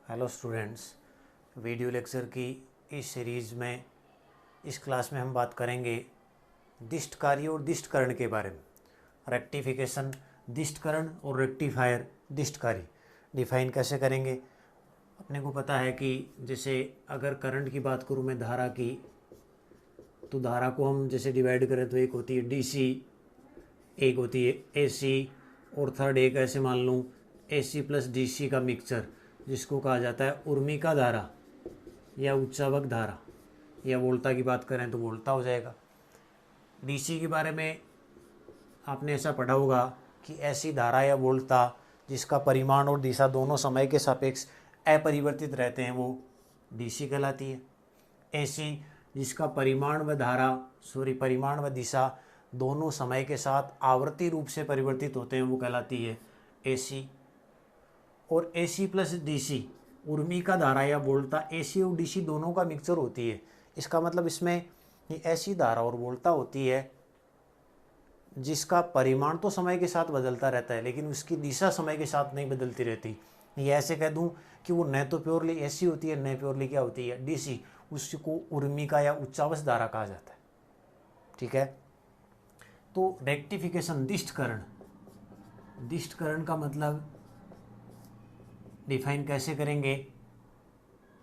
Hello students, video lecture की इस series में इस क्लास में हम बात करेंगे दिष्टकारी और दिष्टकरण के बारे में। रेक्टिफिकेशन दिष्टकरण और रेक्टिफायर दिष्टकारी डिफाइन कैसे करेंगे। अपने को पता है कि जैसे अगर करंट की बात करूँ मैं धारा की, तो धारा को हम जैसे डिवाइड करें तो एक होती है डीसी, एक होती है एसी, और थर्ड एक ऐसे मान लूँ एसी प्लस डीसी का मिक्सचर, जिसको कहा जाता है उर्मिका धारा या उच्चावक धारा, या वोल्टा की बात करें तो वोल्टा हो जाएगा। डीसी के बारे में आपने ऐसा पढ़ा होगा कि ऐसी धारा या वोल्टा जिसका परिमाण और दिशा दोनों समय के सापेक्ष अपरिवर्तित रहते हैं वो डीसी कहलाती है। एसी जिसका परिमाण व दिशा दोनों समय के साथ आवर्ती रूप से परिवर्तित होते हैं वो कहलाती है एसी। और एसी प्लस डीसी उर्मिका धारा या वोल्टा एसी और डीसी दोनों का मिक्सचर होती है। इसका मतलब इसमें ये ऐसी धारा और वोल्टा होती है जिसका परिमाण तो समय के साथ बदलता रहता है, लेकिन उसकी दिशा समय के साथ नहीं बदलती रहती। ये ऐसे कह दूं कि वो न तो प्योरली एसी होती है, न प्योरली क्या होती है डीसी। उसको उर्मिका या उच्चावच धारा कहा जाता है। ठीक है, तो रेक्टिफिकेशन दिष्टकरण का मतलब डिफाइन कैसे करेंगे।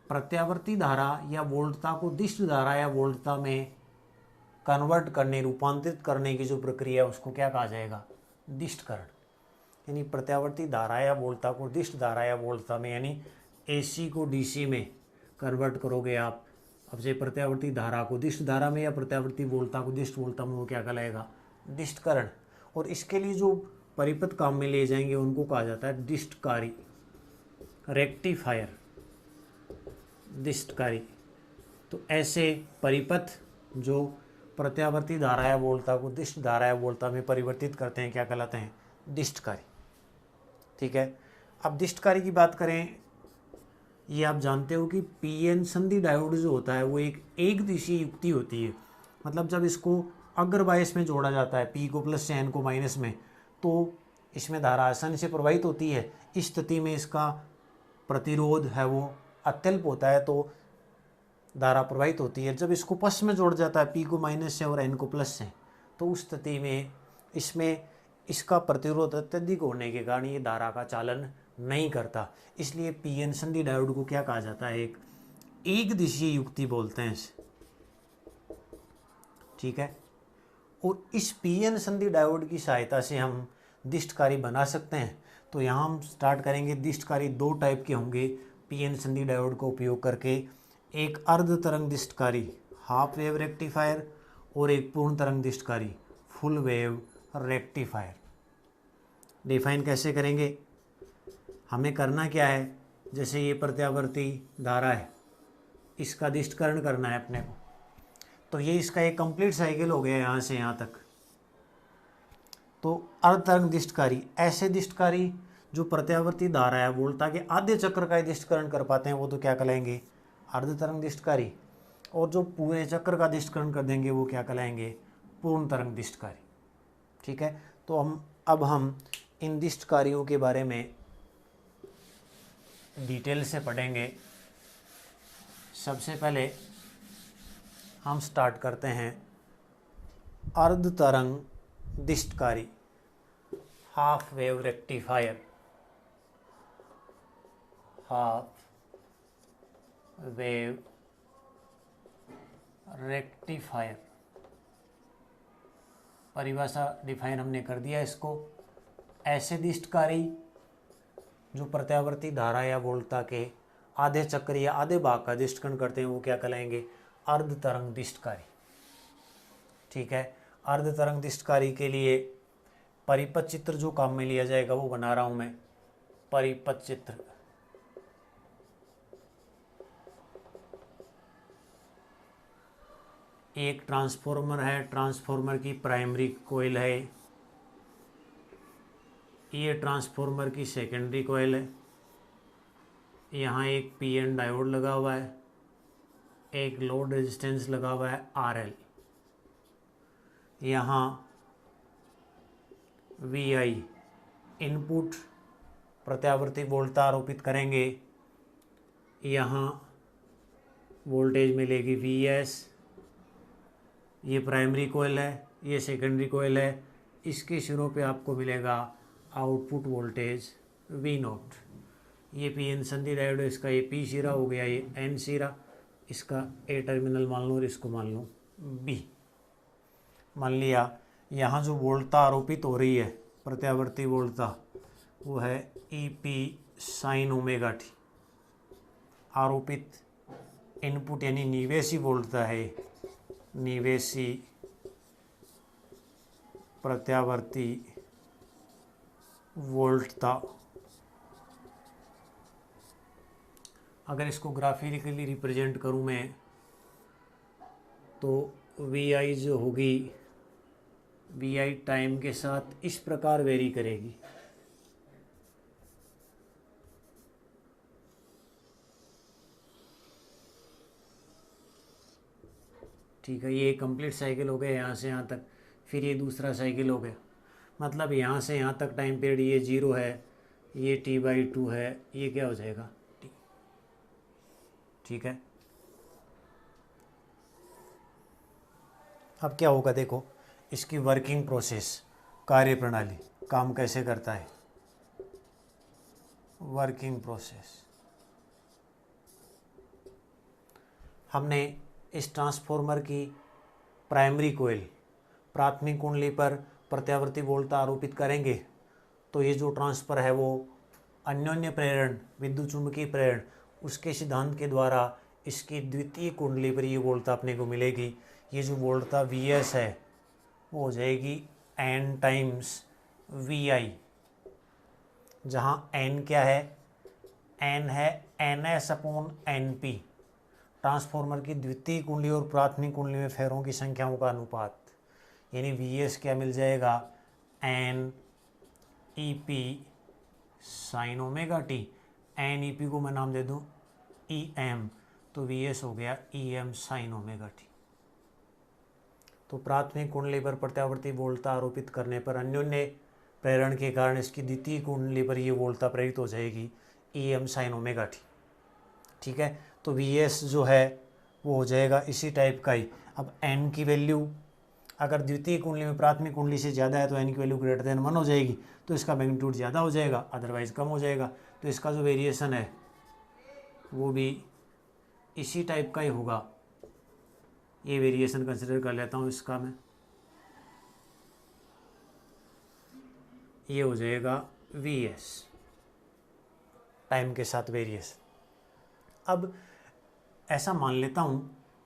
प्रत्यावर्ती धारा या वोल्टता को दिष्ट धारा या वोल्टता में कन्वर्ट करने, रूपांतरित करने की जो प्रक्रिया है उसको क्या कहा जाएगा, दिष्टकरण। यानी प्रत्यावर्ती धारा या वोल्टता को दिष्ट धारा या वोल्टता में, यानी एसी को डीसी में कन्वर्ट करोगे आप। अब से प्रत्यावर्ती धारा को दिष्ट धारा में या प्रत्यावर्ती वोल्टता को दिष्ट वोल्टता में, वो क्या कहलाएगा, दिष्टकरण। और इसके लिए जो परिपथ काम में ले जाएंगे उनको कहा जाता है दिष्टकारी, रेक्टिफायर, दिष्टकारी। तो ऐसे परिपथ जो प्रत्यावर्ती धारा या वोल्टता को दिष्ट धारा या वोल्टता में परिवर्तित करते हैं क्या कहलाते हैं, दिष्टकारी। ठीक है, अब दिष्टकारी की बात करें, ये आप जानते हो कि पीएन संधि डायोड जो होता है वो एक दिशीय युक्ति होती है। मतलब जब इसको अग्रबायस में जोड़ा जाता है, पी को प्लस से एन को माइनस में, तो इसमें धारा आसानी से प्रवाहित होती है। इस स्थिति में इसका प्रतिरोध है वो अत्यल्प होता है, तो धारा प्रवाहित होती है। जब इसको प्लस में जोड़ जाता है, पी को माइनस से और एन को प्लस से, तो उस स्थिति में इसमें इसका प्रतिरोध अत्यधिक होने के कारण ये धारा का चालन नहीं करता। इसलिए पीएन संधि डायोड को क्या कहा जाता है, एक दिशीय युक्ति बोलते हैं इसे। ठीक है, और इस पीएन संधि डायोड की सहायता से हम दिष्टकारी बना सकते हैं। तो यहाँ हम स्टार्ट करेंगे। दिष्टकारी दो टाइप के होंगे पीएन संधि डायोड का उपयोग करके, एक अर्ध तरंग दिष्टकारी हाफ वेव रेक्टिफायर, और एक पूर्ण तरंग दिष्टकारी फुल वेव रेक्टिफायर। डिफाइन कैसे करेंगे, हमें करना क्या है, जैसे ये प्रत्यावर्ती धारा है, इसका दिष्टकरण करना है अपने को। तो ये इसका एक कंप्लीट साइकिल हो गया यहाँ से यहाँ तक। तो अर्धतरंग दिष्टकारी ऐसे दिष्टकारी जो प्रत्यावर्ती धारा है वोल्टा के आधे चक्र का दिष्टकरण कर पाते हैं, वो तो क्या कहलाएंगे, अर्धतरंग दिष्टकारी। और जो पूरे चक्र का दिष्टकरण कर देंगे वो क्या कहलाएंगे, पूर्ण तरंग दिष्टकारी। ठीक है, तो हम इन दिष्टकारियों के बारे में डिटेल से पढ़ेंगे। सबसे पहले हम स्टार्ट करते हैं अर्ध तरंग दिष्टकारी half wave rectifier. Half wave rectifier परिभाषा डिफाइन हमने कर दिया इसको। ऐसे दिष्टकारी जो प्रत्यावर्ती धारा या वोल्टता के आधे चक्र या आधे भाग का दिष्टकरण करते हैं वो क्या कहलाएंगे, अर्ध तरंग दिष्टकारी। ठीक है, अर्ध तरंग दिष्टकारी के लिए परिपथ चित्र जो काम में लिया जाएगा वो बना रहा हूं मैं। परिपथ चित्र, एक ट्रांसफॉर्मर है, ट्रांसफॉर्मर की प्राइमरी कॉइल है, ये ट्रांसफॉर्मर की सेकेंडरी कॉइल है, यहाँ एक पीएन डायोड लगा हुआ है, एक लोड रेजिस्टेंस लगा हुआ है आरएल, यहाँ वी आई इनपुट प्रत्यावर्ती वोल्टता आरोपित करेंगे, यहाँ वोल्टेज मिलेगी Vs, ये प्राइमरी कोयल है, ये सेकेंडरी कोयल है, इसके सिरों पे आपको मिलेगा आउटपुट वोल्टेज V0। ये पी एन संधि डायोड है, इसका ये पी सिरा हो गया, ये एन सिरा, इसका ए टर्मिनल मान लो और इसको मान लो बी। मान लिया यहाँ जो वोल्टता आरोपित हो रही है, प्रत्यावर्ती वोल्टता, वो है E P sign omega T. आरोपित इनपुट यानी निवेशी वोल्टता है, निवेशी प्रत्यावर्ती वोल्टता। अगर इसको ग्राफिकली रिप्रेजेंट करूं मैं, तो वी आई जो होगी, वी आई टाइम के साथ इस प्रकार वेरी करेगी। ठीक है, ये कंप्लीट साइकिल हो गया यहाँ से यहाँ तक, फिर ये दूसरा साइकिल हो गया। मतलब यहाँ से यहाँ तक टाइम पीरियड ये 0 है, ये T/2 है, ये क्या हो जाएगा T। ठीक है, अब क्या होगा देखो, इसकी वर्किंग प्रोसेस, कार्य प्रणाली, काम कैसे करता है। वर्किंग प्रोसेस, हमने इस ट्रांसफॉर्मर की प्राइमरी कोयल, प्राथमिक कुंडली पर प्रत्यावर्ती वोल्टता आरोपित करेंगे, तो ये जो ट्रांसफर है वो अन्योन्य प्रेरण, विद्युत चुंबकीय प्रेरण, उसके सिद्धांत के द्वारा इसकी द्वितीय कुंडली पर ये वोल्टता अपने को मिलेगी। ये जो वोल्टता Vs है वो हो जाएगी n टाइम्स Vi, जहाँ n क्या है, n है Ns/Np, ट्रांसफॉर्मर की द्वितीय कुंडली और प्राथमिक कुंडली में फेरों की संख्याओं का अनुपात। यानी Vs क्या मिल जाएगा, N EP sign omega T, N EP को मैं नाम दे दूँ EM, तो Vs हो गया EM साइन ओमेगा टी। तो प्राथमिक कुंडली पर प्रत्यावर्ती वोल्टता आरोपित करने पर अन्योन्य प्रेरण के कारण इसकी द्वितीय कुंडली पर ये वोल्टता प्रेरित हो जाएगी EM साइन ओमेगा टी। ठीक है, तो Vs जो है वो हो जाएगा इसी टाइप का ही। अब n की वैल्यू अगर द्वितीय कुंडली में प्राथमिक कुंडली से ज़्यादा है तो n की वैल्यू ग्रेटर देन 1 हो जाएगी, तो इसका मैग्नीट्यूड ज़्यादा हो जाएगा, अदरवाइज कम हो जाएगा। तो इसका जो वेरिएशन है वो भी इसी टाइप का ही होगा। ये वेरिएशन कंसिडर कर लेता हूँ इसका मैं, ये हो जाएगा Vs टाइम के साथ वेरिएशन। अब ऐसा मान लेता हूँ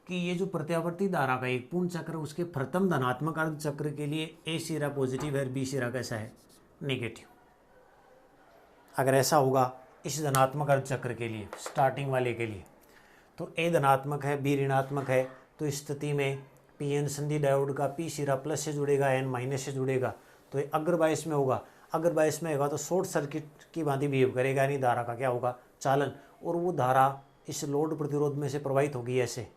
कि ये जो प्रत्यावर्ती धारा का एक पूर्ण चक्र, उसके प्रथम धनात्मक अर्ध चक्र के लिए ए सिरा पॉजिटिव है और बी सिरा कैसा है, नेगेटिव। अगर ऐसा होगा इस धनात्मक अर्ध चक्र के लिए, स्टार्टिंग वाले के लिए, तो ए धनात्मक है, बी ऋणात्मक है, तो इस स्थिति में पी एन संधि डायोड का पी सिरा प्लस से जुड़ेगा, एन माइनस से जुड़ेगा, तो ये अग्र बायस में होगा। अगर बायस में होगा तो शॉर्ट सर्किट की भांति बिहेव करेगा, यानी धारा का क्या होगा, चालन, और वो धारा इस लोड प्रतिरोध में से प्रवाहित होगी ऐसे,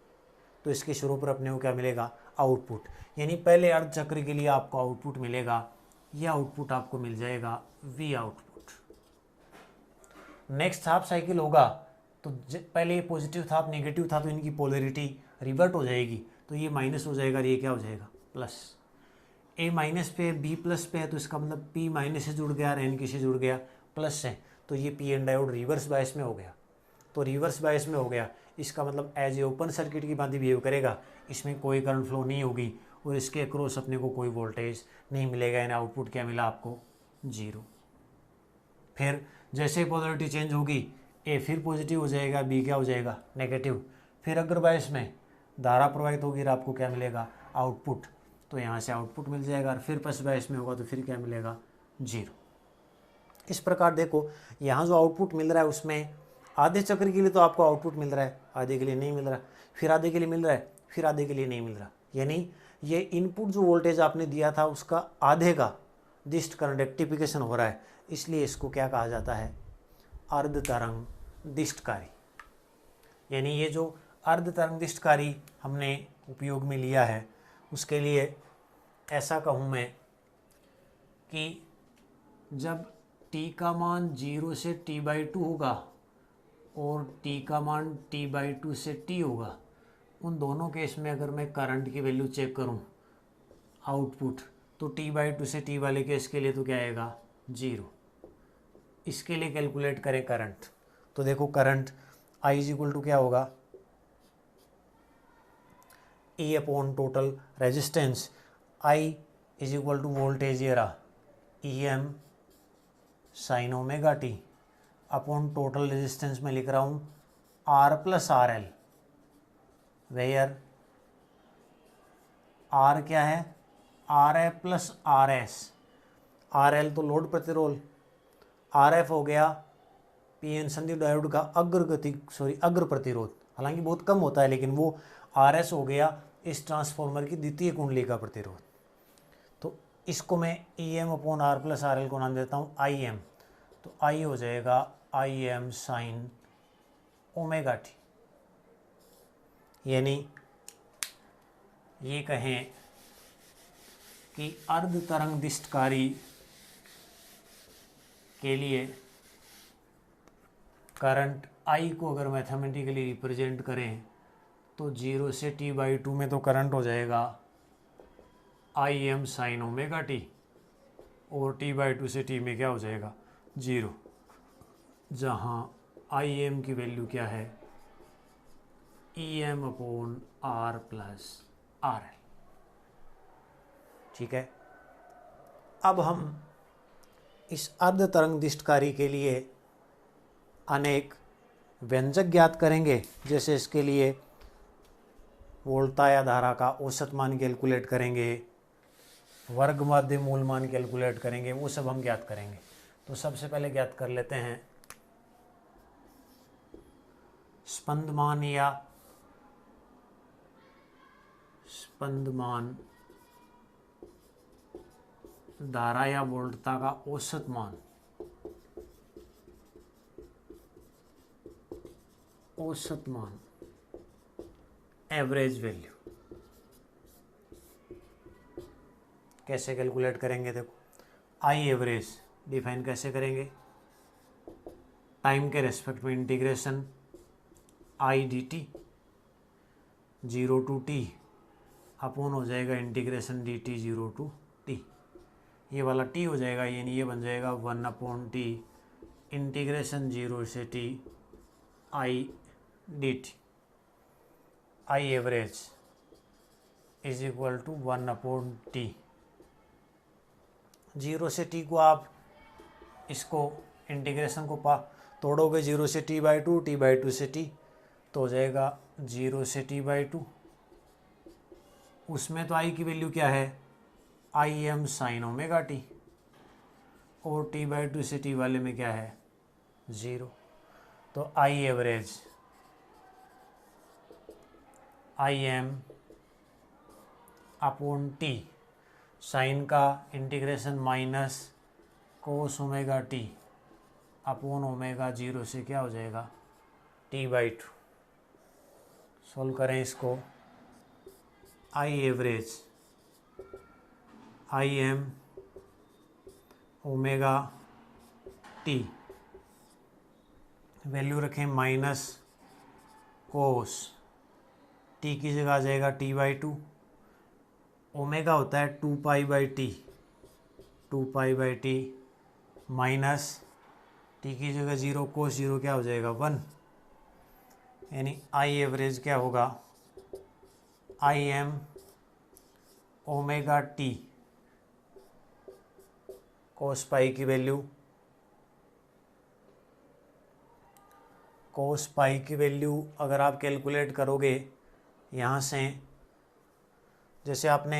तो इसके शुरू पर अपने को क्या मिलेगा, आउटपुट। यानी पहले अर्ध चक्र के लिए आपको आउटपुट मिलेगा, यह आउटपुट आपको मिल जाएगा V output. Next half cycle होगा तो पहले ये पॉजिटिव था, अब नेगेटिव था, तो इनकी पोलरिटी रिवर्ट हो जाएगी, तो ये माइनस हो जाएगा और ये क्या हो जाएगा, प्लस। ए माइनस पे बी प्लस पे है, तो इसका मतलब पी माइनस से जुड़ गया और एन किससे जुड़ गया, प्लस से, तो ये P N diode reverse bias में हो गया। तो रिवर्स बायस में हो गया, इसका मतलब एज ए ओपन सर्किट की भांति बिहेव करेगा, इसमें कोई करंट फ्लो नहीं होगी और इसके अक्रॉस अपने को कोई वोल्टेज नहीं मिलेगा, यानी आउटपुट क्या मिला आपको, 0। फिर जैसे पोलरिटी चेंज होगी, ए फिर पॉजिटिव हो जाएगा, बी क्या हो जाएगा, नेगेटिव। फिर अग्र बायस में धारा प्रवाहित होगी और आपको क्या मिलेगा, आउटपुट, तो यहाँ से आउटपुट मिल जाएगा। और फिर पस बायस में होगा तो फिर क्या मिलेगा, 0। इस प्रकार देखो यहाँ जो आउटपुट मिल रहा है उसमें आधे चक्र के लिए तो आपको आउटपुट मिल रहा है, आधे के लिए नहीं मिल रहा, फिर आधे के लिए मिल रहा है, फिर आधे के लिए नहीं मिल रहा। यानी ये इनपुट जो वोल्टेज आपने दिया था उसका आधे का दिष्ट करंट रेक्टिफिकेशन हो रहा है, इसलिए इसको क्या कहा जाता है, अर्ध तरंग दिष्टकारी। यानी ये जो अर्ध तरंग दिष्टकारी हमने उपयोग में लिया है, उसके लिए ऐसा कहूँ मैं कि जब t का मान 0 से T/2 होगा और टी का मान T/2 से T होगा। उन दोनों केस में अगर मैं करंट की वैल्यू चेक करूं आउटपुट, तो T/2 से T वाले केस के लिए तो क्या आएगा 0। इसके लिए कैलकुलेट करें करंट, तो देखो current I is equal to क्या होगा E upon total resistance. I is equal to voltage ये रहा EM sine omega T upon total resistance में लिख रहा हूँ R plus RL, where R क्या है RF प्लस RS। RL तो लोड प्रतिरोध, RF हो गया पीएन संधि डायोड का अग्र प्रतिरोध, हालांकि बहुत कम होता है, लेकिन वो RS हो गया इस ट्रांसफार्मर की द्वितीय कुंडली का प्रतिरोध। तो इसको मैं EM upon R plus RL को नाम देता हूँ IM। तो I हो जाएगा IM साइन ओमेगा टी, यानी ये कहें कि अर्ध तरंग दिष्टकारी के लिए करंट I को अगर मैथमेटिकली रिप्रेजेंट करें तो 0 से T/2 में तो करंट हो जाएगा IM साइन ओमेगा टी, और T/2 से T में क्या हो जाएगा 0, जहाँ IM की वैल्यू क्या है EM upon R plus RL। ठीक है, अब हम इस अर्ध तरंग दिष्टकारी के लिए अनेक व्यंजक ज्ञात करेंगे, जैसे इसके लिए वोल्टा या धारा का औसत मान कैलकुलेट करेंगे, वर्ग माध्य मूल मान कैलकुलेट करेंगे, वो सब हम ज्ञात करेंगे। तो सबसे पहले ज्ञात कर लेते हैं स्पंदमान या स्पंदमान धारा या वोल्टता का औसत मान, औसत मान एवरेज वैल्यू कैसे कैलकुलेट करेंगे। देखो I एवरेज डिफाइन कैसे करेंगे, टाइम के रेस्पेक्ट में integration I dt 0 to T upon हो जाएगा इंटीग्रेशन dt 0 to T, ये वाला T हो जाएगा, यानी ये बन जाएगा 1/T इंटीग्रेशन 0 से T I dt। I average is equal to 1/T। 0 से T को आप इसको इंटीग्रेशन को तोड़ोगे 0 से T/2, T/2 से T, तो हो जाएगा 0 से T/2। उसमें तो I की वैल्यू क्या है IM साइन ओमेगा टी, और T/2 से T वाले में क्या है 0। तो I average IM upon T sine का integration minus cos omega T upon omega 0 से क्या हो जाएगा T/2। सोल्व करें इसको, I average IM omega T value रखें माइनस कोस टी की जगह आ जाएगा T/2, ओमेगा होता है 2π/T, 2π/T माइनस टी की जगह 0, कोस 0 क्या हो जाएगा 1, यानी I एवरेज क्या होगा IM ओमेगा टी कोस पाई की वैल्यू, कोस पाई की वैल्यू अगर आप कैलकुलेट करोगे यहाँ से, जैसे आपने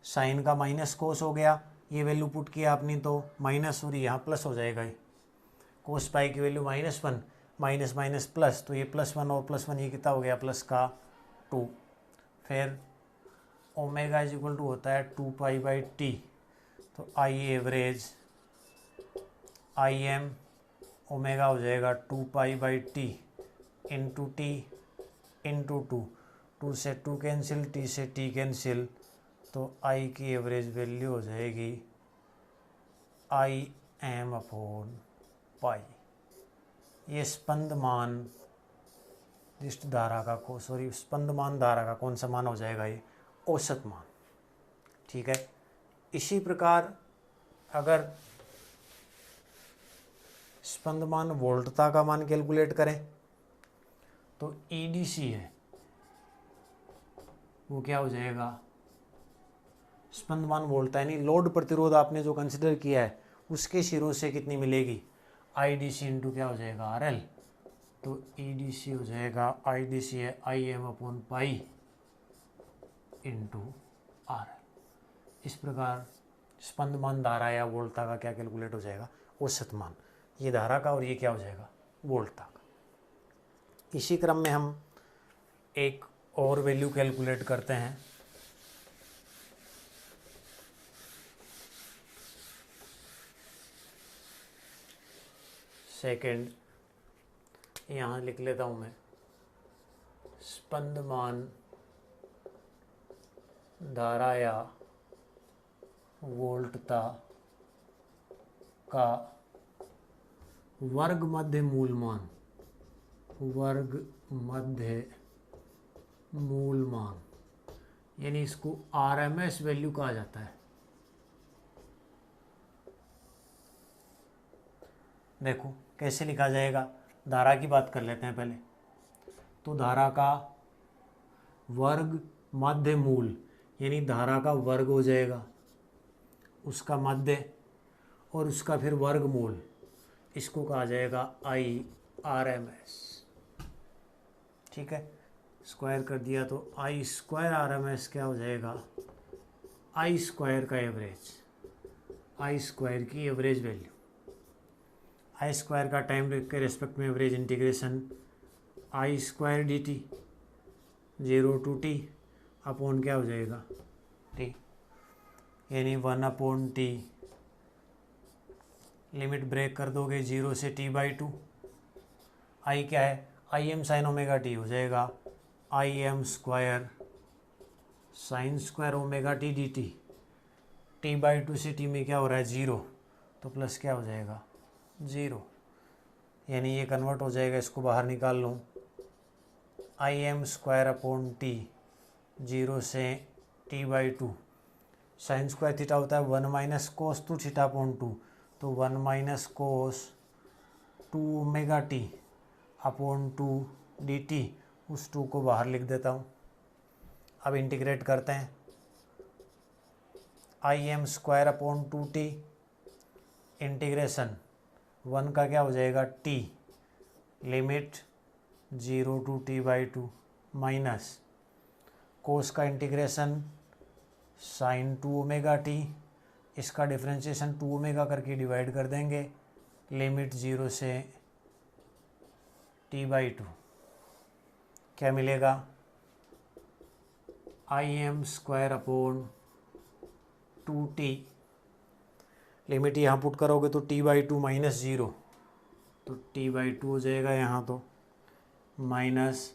साइन का माइनस कोस हो गया, ये वैल्यू पुट किया आपने तो माइनस, और यहाँ प्लस हो जाएगा। कोस पाई की वैल्यू -1 माइनस माइनस प्लस, तो ये +1 और +1 ये कितना हो गया प्लस का 2। फिर ओमेगा इज इक्वल टू होता है 2π/T, तो I एवरेज IM ओमेगा हो जाएगा 2π/T इंटू T इंटू 2 से 2 कैंसिल, T से T कैंसिल, तो I की एवरेज वैल्यू हो जाएगी IM अपॉन पाई। ये स्पंद मान दिष्ट धारा का स्पंदमान धारा का कौन सा मान हो जाएगा, ये औसत मान। ठीक है, इसी प्रकार अगर स्पंदमान वोल्टता का मान कैलकुलेट करें तो ईडीसी है वो क्या हो जाएगा, स्पंदमान वोल्टता यानी लोड प्रतिरोध आपने जो कंसिडर किया है उसके सिरों से कितनी मिलेगी, आईडीसी इंटू क्या हो जाएगा, आरएल। तो ईडीसी हो जाएगा, आईडीसी है IM upon pi into RL. इस प्रकार स्पंदमान धारा या वोल्टता का क्या कैलकुलेट हो जाएगा, औसत मान। ये धारा का और ये क्या हो जाएगा, वोल्टता का। इसी क्रम में हम एक और वैल्यू कैलकुलेट करते हैं। सेकंड, यहाँ लिख लेता हूँ मैं, स्पंदमान धारा या वोल्टता का वर्ग मध्य मूल मान, वर्ग मध्य मूल मान, यानी इसको आरएमएस वैल्यू कहा जाता है। देखो कैसे लिखा जाएगा, धारा की बात कर लेते हैं पहले। तो धारा का वर्ग मध्य मूल, यानी धारा का वर्ग हो जाएगा, उसका मध्य और उसका फिर वर्गमूल, इसको कहा जाएगा IRMS। ठीक है, स्क्वायर कर दिया तो I स्क्वायर RMS क्या हो जाएगा, I स्क्वायर का एवरेज, I स्क्वायर की एवरेज वैल्यू, I स्क्वायर का टाइम के रेस्पेक्ट में average integration I square dt 0 to t upon क्या हो जाएगा, t, यानी 1 अपॉन t, लिमिट ब्रेक कर दोगे 0 से t/2। I क्या है, IM साइन ओमेगा t हो जाएगा IM square sine square omega t dt, t/2 से t में क्या हो रहा है 0, तो प्लस क्या हो जाएगा 0, यानी ये कन्वर्ट हो जाएगा, इसको बाहर निकाल लूँ, IM स्क्वायर अपॉन t 0 से t/2, साइन स्क्वायर थीटा होता है 1 माइनस कोस 2 थीटा अपॉन 2, तो 1 minus cos 2 omega t upon 2 dt, उस 2 को बाहर लिख देता हूँ। अब इंटीग्रेट करते हैं, IM square upon 2t integration 1 का क्या हो जाएगा t, limit 0 to t/2 minus cos का इंटीग्रेशन साइन 2 ओमेगा t, इसका डिफरेंशिएशन 2 ओमेगा करके डिवाइड कर देंगे, लिमिट 0 से t/2, क्या मिलेगा, IM square upon 2t, limit यहाँ पुट करोगे तो t/2 माइनस 0, तो t/2 हो जाएगा यहाँ, तो माइनस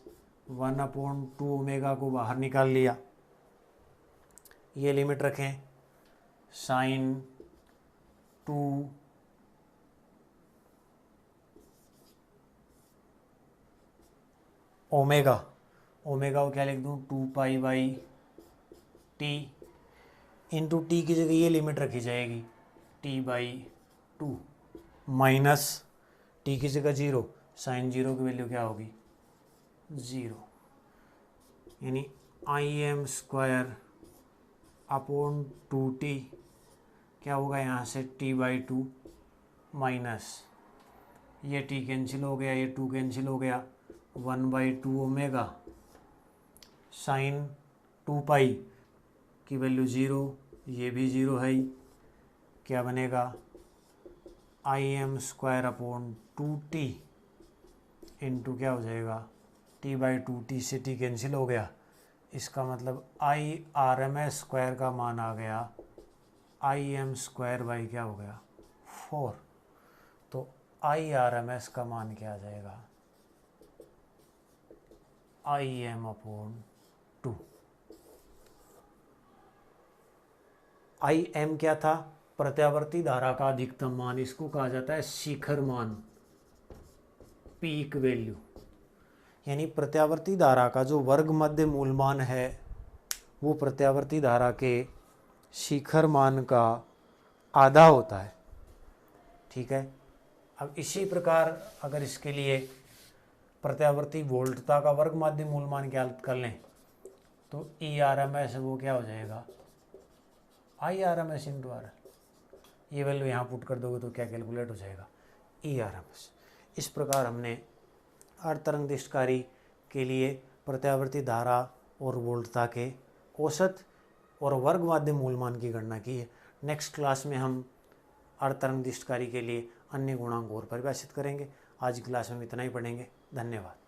1 अपॉन 2 ओमेगा को बाहर निकाल लिया, ये लिमिट रखें साइन 2 ओमेगा, ओमेगा को क्या लिख दूँ 2π/t, इंटू टी की जगह ये लिमिट रखी जाएगी t/2 माइनस टी की जगह 0, साइन 0 की वैल्यू क्या होगी 0, यानी IM स्क्वायर अपॉन 2t क्या होगा यहाँ से t/2 माइनस ये t कैंसिल हो गया, ये 2 कैंसिल हो गया, 1/2 ओमेगा साइन 2π की वैल्यू 0, ये भी 0 है ही, क्या बनेगा IM square upon 2t into क्या हो जाएगा t/2, t से t कैंसिल हो गया, इसका मतलब IRMS स्क्वायर का मान आ गया IM स्क्वायर बाई क्या हो गया 4, तो IRMS का मान क्या आ जाएगा IM अपॉन 2। IM क्या था, प्रत्यावर्ती धारा का अधिकतम मान, इसको कहा जाता है शिखर मान, पीक वैल्यू, यानी प्रत्यावर्ती धारा का जो वर्ग मध्य मूलमान है वो प्रत्यावर्ती धारा के शिखर मान का आधा होता है। ठीक है। अब इसी प्रकार अगर इसके लिए प्रत्यावर्ती वोल्टता का वर्ग माध्य मूलमान ज्ञात कर लें तो ERMS वो क्या हो जाएगा, IRMS इंटू RL। ये वैल्यू यहाँ पुट कर दोगे तो क्या कैलकुलेट हो जाएगा, ERMS। इस प्रकार हमने अर्धतरंगदिष्टकारी के लिए प्रत्यावर्ती धारा और वोल्टता के औसत और वर्ग माध्य मूलमान की गणना की है। नेक्स्ट क्लास में हम अर्धतरंगदिष्टकारी के लिए अन्य गुणांक और परिभाषित करेंगे। आज की क्लास में इतना ही पढ़ेंगे। धन्यवाद।